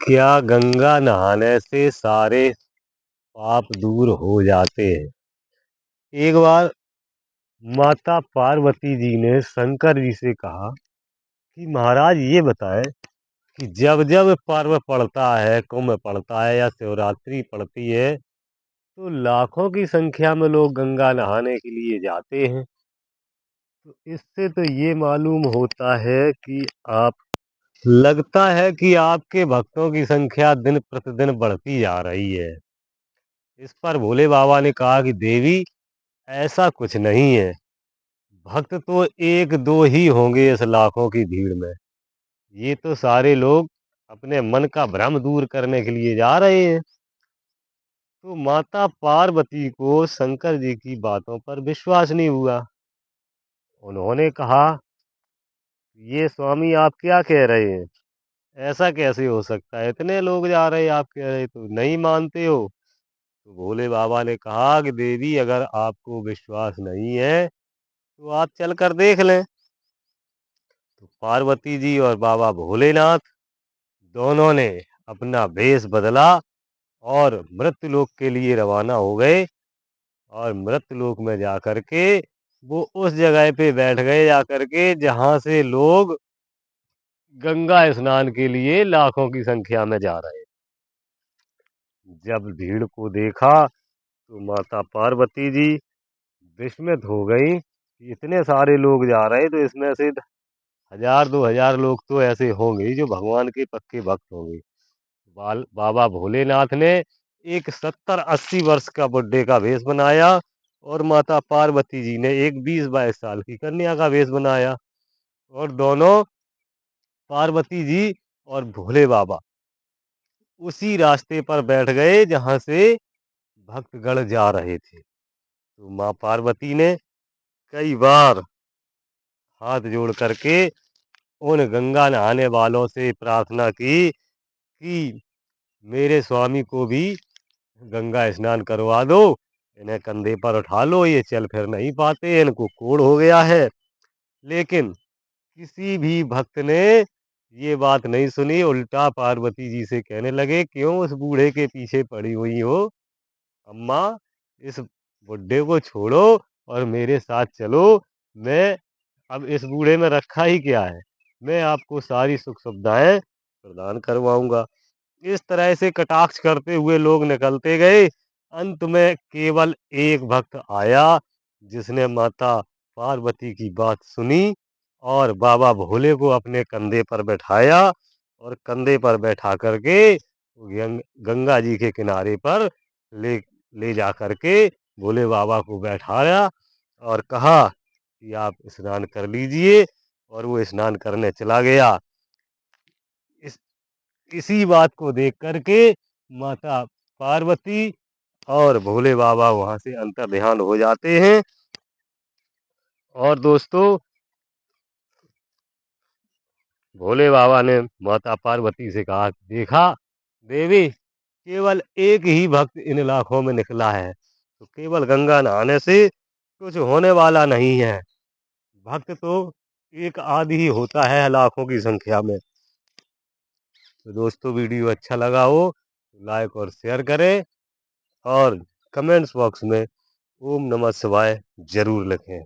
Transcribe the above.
क्या गंगा नहाने से सारे पाप दूर हो जाते हैं? एक बार माता पार्वती जी ने शंकर जी से कहा कि महाराज ये बताएं कि जब जब पर्व पड़ता है, कुंभ पड़ता है या शिवरात्रि पड़ती है, तो लाखों की संख्या में लोग गंगा नहाने के लिए जाते हैं। तो इससे तो ये मालूम होता है कि आप लगता है कि आपके भक्तों की संख्या दिन प्रतिदिन बढ़ती जा रही है। इस पर भोले बाबा ने कहा कि देवी, ऐसा कुछ नहीं है। भक्त तो एक दो ही होंगे इस लाखों की भीड़ में। ये तो सारे लोग अपने मन का भ्रम दूर करने के लिए जा रहे हैं। तो माता पार्वती को शंकर जी की बातों पर विश्वास नहीं हुआ। उन्होंने कहा, ये स्वामी आप क्या कह रहे हैं? ऐसा कैसे हो सकता है? इतने लोग जा रहे हैं, आप कह रहे तो नहीं मानते हो। तो भोले बाबा ने कहा कि देवी, अगर आपको विश्वास नहीं है तो आप चल कर देख लें। तो पार्वती जी और बाबा भोलेनाथ दोनों ने अपना भेष बदला और मृत्युलोक के लिए रवाना हो गए। और मृत्युलोक में जाकर के वो उस जगह पे बैठ गए जाकर के जहां से लोग गंगा स्नान के लिए लाखों की संख्या में जा रहे। जब भीड़ को देखा तो माता पार्वती जी विस्मित हो गई कि इतने सारे लोग जा रहे, तो इसमें से 1000 2000 लोग तो ऐसे होंगे ही जो भगवान के पक्के भक्त होंगे। बाबा भोलेनाथ ने एक 70 80 वर्ष का बुड्ढे का वेश बनाया और माता पार्वती जी ने एक 20 22 साल की कन्या का वेश बनाया। और दोनों, पार्वती जी और भोले बाबा, उसी रास्ते पर बैठ गए जहां से भक्तगण जा रहे थे। तो माँ पार्वती ने कई बार हाथ जोड़ करके उन गंगा नहाने वालों से प्रार्थना की कि मेरे स्वामी को भी गंगा स्नान करवा दो, इन्हें कंधे पर उठा लो, ये चल फिर नहीं पाते, इनको कोढ़ हो गया है। लेकिन किसी भी भक्त ने ये बात नहीं सुनी, उल्टा पार्वती जी से कहने लगे, क्यों उस बूढ़े के पीछे पड़ी हुई हो? अम्मा, इस बुड्ढे को छोड़ो और मेरे साथ चलो। मैं अब इस बूढ़े में रखा ही क्या है, मैं आपको सारी सुख सुविधाएं प्रदान करवाऊंगा। इस तरह से कटाक्ष करते हुए लोग निकलते गए। अंत में केवल एक भक्त आया जिसने माता पार्वती की बात सुनी और बाबा भोले को अपने कंधे पर बैठाया और कंधे पर बैठा करके गंगा जी के किनारे पर ले ले जा करके भोले बाबा को बैठाया और कहा कि आप स्नान कर लीजिए। और वो स्नान करने चला गया। इस इसी बात को देख करके माता पार्वती और भोले बाबा वहां से अंतर्ध्यान हो जाते हैं। और दोस्तों, भोले बाबा ने माता पार्वती से कहा, देखा देवी, केवल एक ही भक्त इन लाखों में निकला है, तो केवल गंगा नहाने से कुछ होने वाला नहीं है। भक्त तो एक आदि ही होता है लाखों की संख्या में। तो दोस्तों, वीडियो अच्छा लगा हो तो लाइक और शेयर करें और कमेंट्स बॉक्स में ओम नमः शिवाय जरूर लिखें।